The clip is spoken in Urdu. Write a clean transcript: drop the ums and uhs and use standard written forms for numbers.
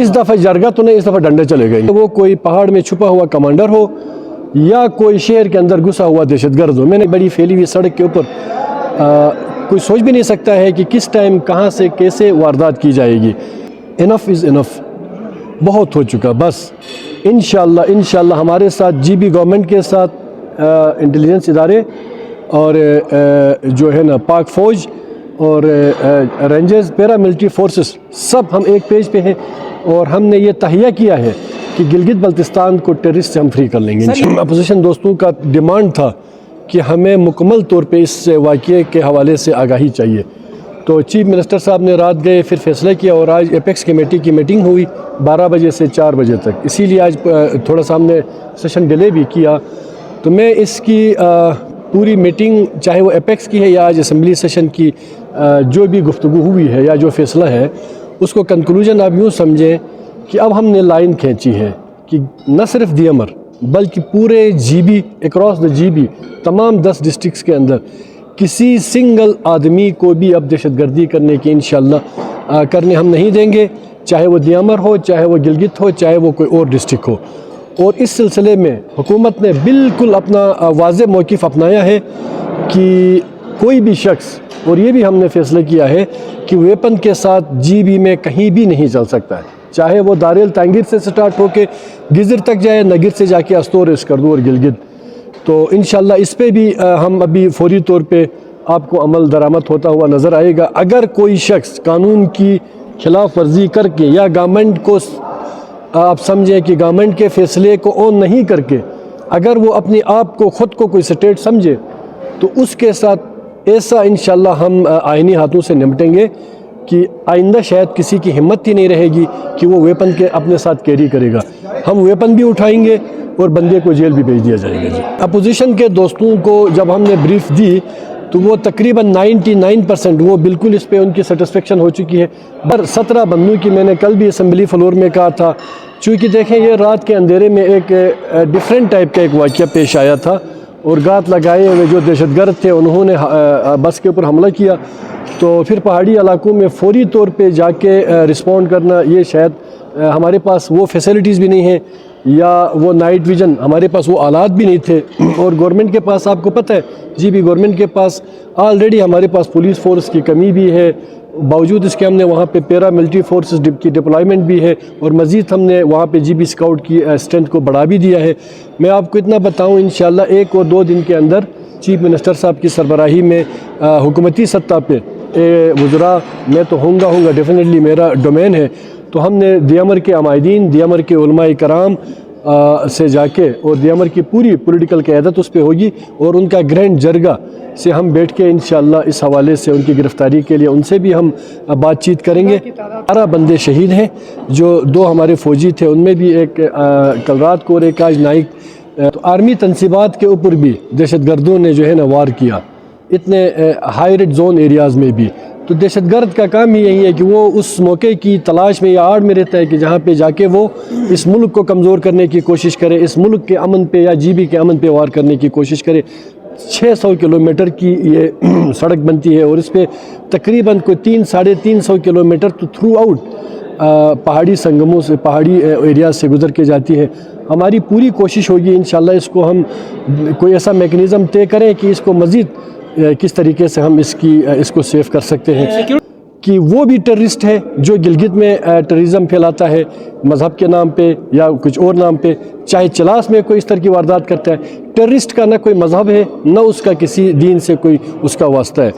اس دفعہ جرگہ تو نہیں، اس دفعہ ڈنڈے چلے گئے. وہ کوئی پہاڑ میں چھپا ہوا کمانڈر ہو یا کوئی شہر کے اندر گھسا ہوا دہشت گرد ہو. میں نے بڑی پھیلی ہوئی سڑک کے اوپر کوئی سوچ بھی نہیں سکتا ہے کہ کس ٹائم کہاں سے کیسے واردات کی جائے گی. انف از انف، بہت ہو چکا. بس انشاءاللہ ہمارے ساتھ جی بی گورنمنٹ کے ساتھ انٹیلیجنس ادارے اور جو ہے نا پاک فوج اور رینجرز پیرا ملٹری فورسز سب ہم ایک پیج پہ ہیں، اور ہم نے یہ تہیہ کیا ہے کہ گلگت بلتستان کو ٹیررسٹ سے ہم فری کر لیں گے. اپوزیشن دوستوں کا ڈیمانڈ تھا کہ ہمیں مکمل طور پہ اس واقعے کے حوالے سے آگاہی چاہیے. تو چیف منسٹر صاحب نے رات گئے پھر فیصلہ کیا، اور آج ایپیکس کمیٹی کی میٹنگ ہوئی 12 بجے سے 4 بجے تک. اسی لیے آج تھوڑا سا ہم نے سیشن ڈیلے بھی کیا. تو میں اس کی پوری میٹنگ، چاہے وہ ایپیکس کی ہے یا آج اسمبلی سیشن کی جو بھی گفتگو ہوئی ہے یا جو فیصلہ ہے، اس کو کنکلوژن آپ یوں سمجھیں کہ اب ہم نے لائن کھینچی ہے کہ نہ صرف دیامر بلکہ پورے G B, across the G B, تمام 10 ڈسٹرکٹس کے اندر کسی سنگل آدمی کو بھی اب دہشت گردی کرنے کی انشاءاللہ کرنے ہم نہیں دیں گے، چاہے وہ دیامر ہو، چاہے وہ گلگت ہو، چاہے وہ کوئی اور ڈسٹرکٹ ہو. اور اس سلسلے میں حکومت نے بالکل اپنا واضح موقف اپنایا ہے کہ کوئی بھی شخص، اور یہ بھی ہم نے فیصلہ کیا ہے کہ ویپن کے ساتھ جی بی میں کہیں بھی نہیں چل سکتا ہے، چاہے وہ داریل تانگیر سے سٹارٹ ہو کے گزر تک جائے، نگر سے جا کے استور اسکردو اور گلگت. تو انشاءاللہ اس پہ بھی ہم ابھی فوری طور پہ آپ کو عمل درآمد ہوتا ہوا نظر آئے گا. اگر کوئی شخص قانون کی خلاف ورزی کر کے یا گورنمنٹ کو، آپ سمجھیں کہ گورنمنٹ کے فیصلے کو اون نہیں کر کے اگر وہ اپنے آپ کو خود کو کوئی سٹیٹ سمجھے، تو اس کے ساتھ ایسا انشاءاللہ ہم آئینی ہاتھوں سے نمٹیں گے کہ آئندہ شاید کسی کی ہمت ہی نہیں رہے گی کہ وہ ویپن کے اپنے ساتھ کیری کرے گا. ہم ویپن بھی اٹھائیں گے اور بندے کو جیل بھی بھیج دیا جائے گا. اپوزیشن کے دوستوں کو جب ہم نے بریف دی تو وہ تقریباً 99% وہ بالکل اس پہ ان کی سیٹسفیکشن ہو چکی ہے. پر 17 بندوں کی میں نے کل بھی اسمبلی فلور میں کہا تھا، چونکہ دیکھیں یہ رات کے اندھیرے میں ایک ڈیفرنٹ ٹائپ کا ایک واقعہ پیش آیا تھا، اور گات لگائے ہوئے جو دہشت گرد تھے انہوں نے بس کے اوپر حملہ کیا. تو پھر پہاڑی علاقوں میں فوری طور پہ جا کے رسپونڈ کرنا، یہ شاید ہمارے پاس وہ فیسلٹیز بھی نہیں ہیں یا وہ نائٹ ویژن، ہمارے پاس وہ آلات بھی نہیں تھے. اور گورنمنٹ کے پاس آپ کو پتہ ہے جی بھی گورنمنٹ کے پاس آلریڈی ہمارے پاس پولیس فورس کی کمی بھی ہے، باوجود اس کے ہم نے وہاں پہ پیرا ملٹری فورسز کی ڈپلائمنٹ بھی ہے، اور مزید ہم نے وہاں پہ جی بی اسکاؤٹ کی اسٹرینتھ کو بڑھا بھی دیا ہے. میں آپ کو اتنا بتاؤں، انشاءاللہ 1 اور 2 دن کے اندر چیف منسٹر صاحب کی سربراہی میں حکومتی سطح پہ وزراء، میں تو ہوں گا ڈیفینیٹلی، میرا ڈومین ہے. تو ہم نے دیامر کے عمائدین، دیامر کے علماء کرام سے جا کے، اور دیامر کی پوری پولیٹیکل قیادت اس پہ ہوگی، اور ان کا گرینڈ جرگہ سے ہم بیٹھ کے انشاءاللہ اس حوالے سے ان کی گرفتاری کے لیے ان سے بھی ہم بات چیت کریں گے. 12 بندے شہید ہیں، جو 2 ہمارے فوجی تھے، ان میں بھی ایک کل رات کو اور ایک آج نائک. تو آرمی تنصیبات کے اوپر بھی دہشت گردوں نے جو ہے نا وار کیا، اتنے ہائی ریڈ زون ایریاز میں بھی. تو دہشت گرد کا کام ہی یہی ہے کہ وہ اس موقع کی تلاش میں یا آڑ میں رہتا ہے کہ جہاں پہ جا کے وہ اس ملک کو کمزور کرنے کی کوشش کرے، اس ملک کے امن پہ یا جی بی کے امن پہ وار کرنے کی کوشش کرے. 600 کلومیٹر کی یہ سڑک بنتی ہے، اور اس پہ تقریباً کوئی 300-350 کلومیٹر تو تھرو آؤٹ پہاڑی سنگموں سے، پہاڑی ایریاز سے گزر کے جاتی ہے. ہماری پوری کوشش ہوگی انشاءاللہ اس کو ہم کوئی ایسا میکنزم طے کریں کہ اس کو مزید کس طریقے سے ہم اس کو سیف کر سکتے ہیں. کہ وہ بھی ٹیررسٹ ہے جو گلگت میں ٹیررزم پھیلاتا ہے مذہب کے نام پہ یا کچھ اور نام پہ، چاہے چلاس میں کوئی اس طرح کی واردات کرتا ہے. ٹیررسٹ کا نہ کوئی مذہب ہے، نہ اس کا کسی دین سے کوئی اس کا واسطہ ہے.